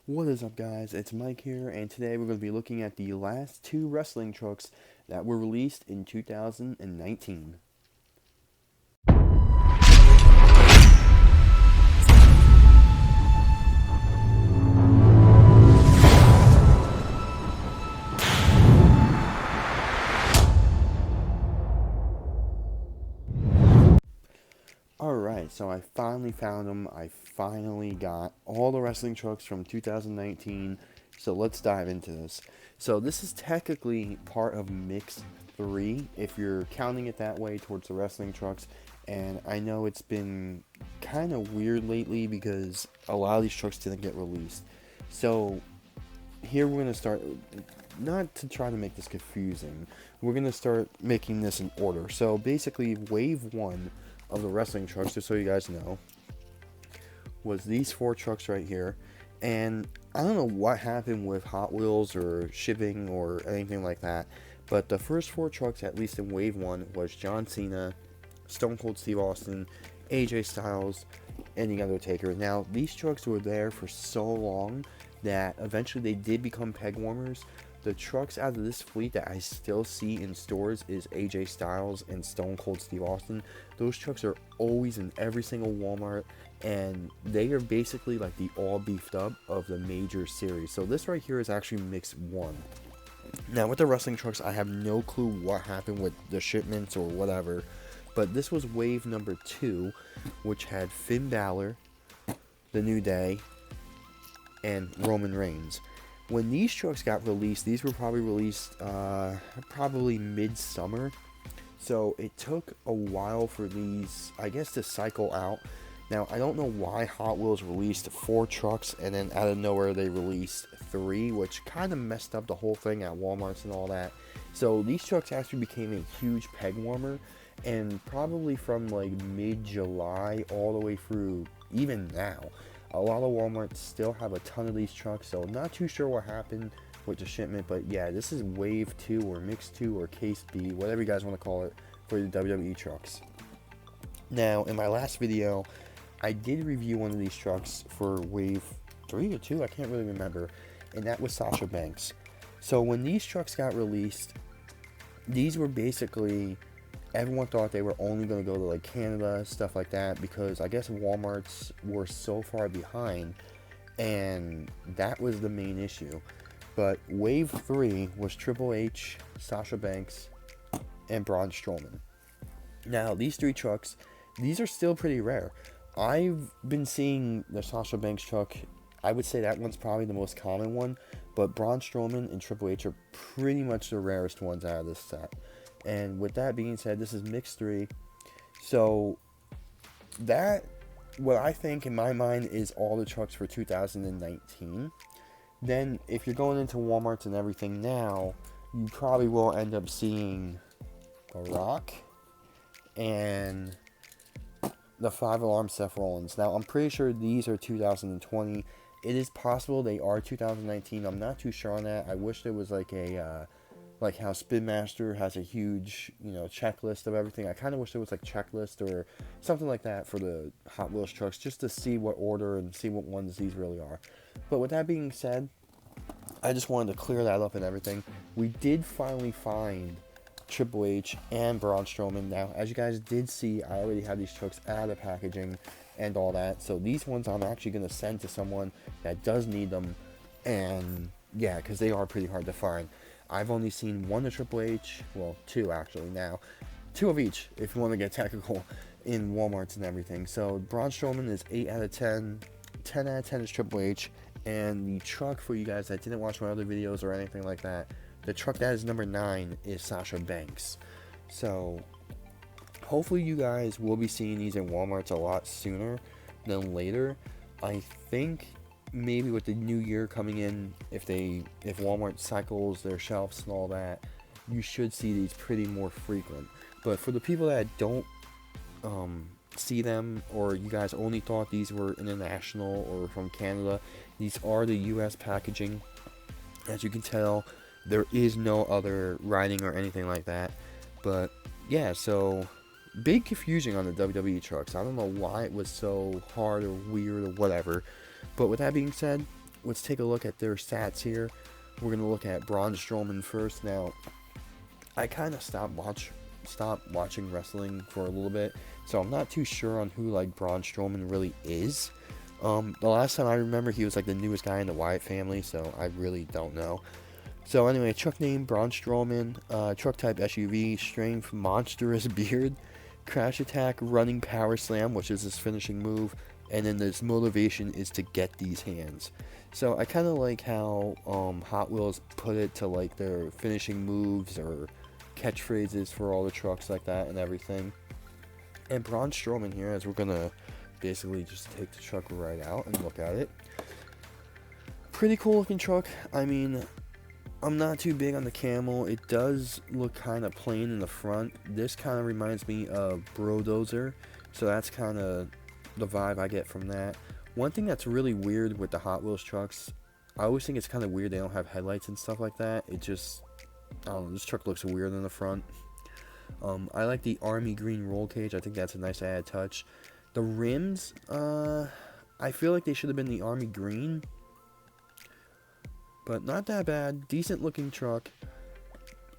What is up, guys? It's Mike here, and today we're going to be looking at the last two wrestling trucks that were released in 2019. Alright, so I finally found them. I finally got all the wrestling trucks from 2019. So let's dive into this. So this is technically part of Mix 3, if you're counting it that way towards the wrestling trucks. And I know it's been kind of weird lately because a lot of these trucks didn't get released. So here we're going to start, not to try to make this confusing, we're going to start making this in order. So basically, wave 1 of the wrestling trucks, just so you guys know, was these 4 trucks right here. And I don't know what happened with Hot Wheels or shipping or anything like that, but the first 4 trucks, at least in wave 1, was John Cena, Stone Cold Steve Austin, AJ Styles, and the UnderTaker. Now, these trucks were there for so long that eventually they did become peg warmers. The trucks out of this fleet that I still see in stores is AJ Styles and Stone Cold Steve Austin. Those trucks are always in every single Walmart, and they are basically like the all beefed up of the major series. So this right here is actually mix 1. Now with the wrestling trucks, I have no clue what happened with the shipments or whatever, but this was wave number 2, which had Finn Balor, The New Day, and Roman Reigns. When these trucks got released, these were probably released probably mid-summer. So it took a while for these, I guess, to cycle out. Now, I don't know why Hot Wheels released 4 trucks and then out of nowhere they released 3, which kind of messed up the whole thing at Walmart's and all that. So these trucks actually became a huge peg warmer, and probably from like mid-July all the way through even now, a lot of Walmarts still have a ton of these trucks, so I'm not too sure what happened with the shipment, but yeah, this is wave 2 or mix 2 or case B, whatever you guys want to call it, for the WWE trucks. Now, in my last video, I did review one of these trucks for wave 3 or 2, I can't really remember, and that was Sasha Banks. So when these trucks got released, these were basically, everyone thought they were only going to go to like Canada, stuff like that, because I guess Walmarts were so far behind, and that was the main issue. But wave 3 was Triple H, Sasha Banks, and Braun Strowman. Now these 3 trucks, these are still pretty rare. I've been seeing the Sasha Banks truck, I would say that one's probably the most common one, but Braun Strowman and Triple H are pretty much the rarest ones out of this set. And with that being said, this is mix 3. So that, what I think in my mind, is all the trucks for 2019. Then if you're going into Walmarts and everything now, you probably will end up seeing The Rock and the 5-alarm Seth Rollins. Now I'm pretty sure these are 2020. It is possible they are 2019. I'm not too sure on that. I wish there was like a like how Spin Master has a huge, checklist of everything. I kind of wish there was like checklist or something like that for the Hot Wheels trucks, just to see what order and see what ones these really are. But with that being said, I just wanted to clear that up and everything. We did finally find Triple H and Braun Strowman. Now, as you guys did see, I already have these trucks out of packaging and all that. So these ones I'm actually going to send to someone that does need them. And yeah, because they are pretty hard to find. I've only seen 1 of Triple H, well, 2 actually now. 2 of each, if you want to get technical, in Walmarts and everything. So Braun Strowman is 8 out of 10. 10 out of 10 is Triple H. And the truck, for you guys that didn't watch my other videos or anything like that, the truck that is number 9 is Sasha Banks. So hopefully you guys will be seeing these in Walmarts a lot sooner than later. I think maybe with the new year coming in, if Walmart cycles their shelves and all that, you should see these pretty more frequent. But for the people that don't see them, or you guys only thought these were international or from Canada, these are the US packaging. As you can tell, there is no other writing or anything like that. But yeah, so big confusion on the WWE trucks. I don't know why it was so hard or weird or whatever. But with that being said, let's take a look at their stats here. We're going to look at Braun Strowman first. Now, I kind of stopped watching wrestling for a little bit, so I'm not too sure on who like Braun Strowman really is. The last time I remember, he was like the newest guy in the Wyatt family, so I really don't know. So anyway, truck name Braun Strowman, truck type SUV, strength monstrous beard, crash attack, running power slam, which is his finishing move, and then his motivation is to get these hands. So I kind of like how Hot Wheels put it to like their finishing moves or catchphrases for all the trucks like that and everything. And Braun Strowman here, as we're gonna basically just take the truck right out and look at it. Pretty cool looking truck. I mean, I'm not too big on the camel. It does look kind of plain in the front. This kind of reminds me of Brodozer, so that's kind of the vibe I get from that. One thing that's really weird with the Hot Wheels trucks, I always think it's kind of weird they don't have headlights and stuff like that. It just, I don't know, this truck looks weird in the front. I like the army green roll cage. I think that's a nice added touch. The rims, I feel like they should have been the army green, but not that bad. Decent looking truck.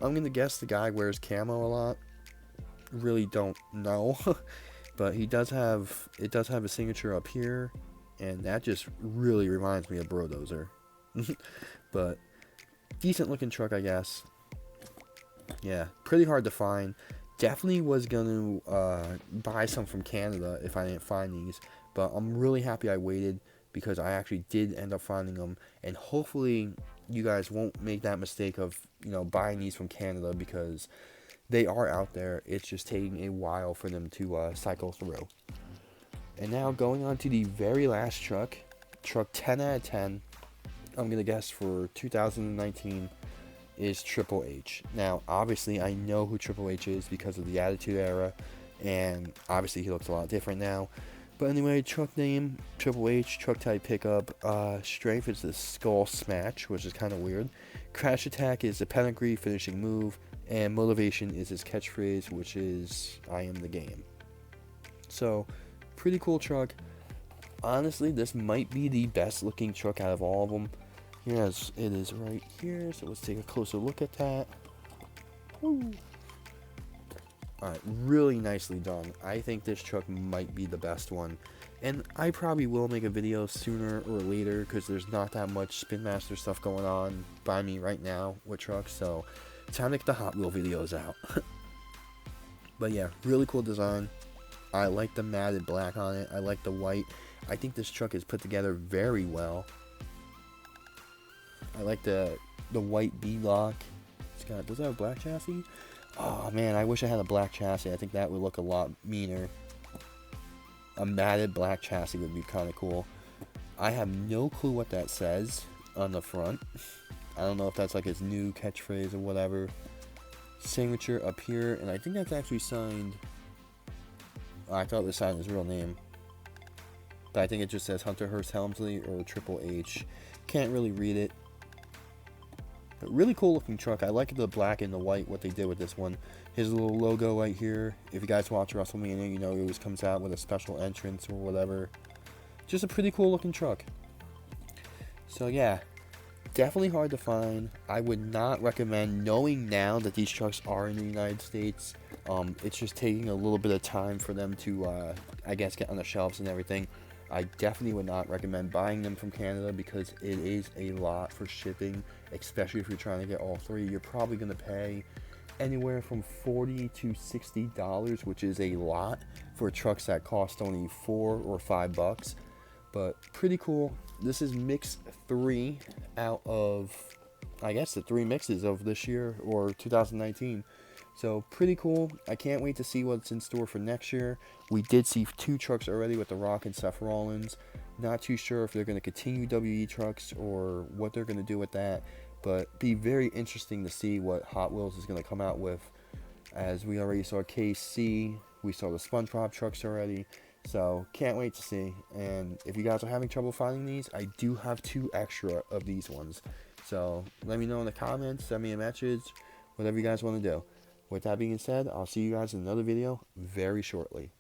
I'm gonna guess the guy wears camo a lot. Really don't know. But it does have a signature up here, and that just really reminds me of Brodozer. But decent looking truck, I guess. Yeah, pretty hard to find. Definitely was going to buy some from Canada if I didn't find these, but I'm really happy I waited because I actually did end up finding them, and hopefully you guys won't make that mistake of, you know, buying these from Canada, because they are out there. It's just taking a while for them to cycle through. And now going on to the very last truck 10 out of 10, I'm going to guess for 2019, is Triple H. Now, obviously, I know who Triple H is because of the Attitude Era, and obviously he looks a lot different now. But anyway, truck name, Triple H, truck type pickup, strength is the Skull Smash, which is kind of weird. Crash attack is the pedigree finishing move, and motivation is his catchphrase, which is, I am the game. So, pretty cool truck. Honestly, this might be the best looking truck out of all of them. Yes, it is right here, so let's take a closer look at that. Woo. Alright, really nicely done. I think this truck might be the best one. And I probably will make a video sooner or later, because there's not that much Spin Master stuff going on by me right now with trucks, so time to get the Hot Wheel videos out. But yeah, really cool design. I like the matted black on it. I like the white. I think this truck is put together very well. I like the white B-lock. Does it have a black chassis? Oh man, I wish I had a black chassis. I think that would look a lot meaner. A matted black chassis would be kind of cool. I have no clue what that says on the front. I don't know if that's like his new catchphrase or whatever. Signature up here, and I think that's actually signed. I thought it was signed his real name, but I think it just says Hunter Hearst Helmsley or Triple H. Can't really read it. But really cool looking truck. I like the black and the white, what they did with this one. His little logo right here. If you guys watch WrestleMania, you know he always comes out with a special entrance or whatever. Just a pretty cool looking truck. So yeah, definitely hard to find. I would not recommend, knowing now that these trucks are in the United States. It's just taking a little bit of time for them to, I guess, get on the shelves and everything. I definitely would not recommend buying them from Canada, because it is a lot for shipping, especially if you're trying to get all three. You're probably going to pay anywhere from $40 to $60, which is a lot for trucks that cost only $4 or $5. But pretty cool. This is mix 3 out of, I guess, the 3 mixes of this year or 2019. So pretty cool. I can't wait to see what's in store for next year. We did see 2 trucks already with The Rock and Seth Rollins. Not too sure if they're going to continue WWE Trucks or what they're going to do with that. But be very interesting to see what Hot Wheels is going to come out with. As we already saw KC. We saw the SpongeBob trucks already. So can't wait to see. And if you guys are having trouble finding these, I do have 2 extra of these ones. So let me know in the comments. Send me a message. Whatever you guys want to do. With that being said, I'll see you guys in another video very shortly.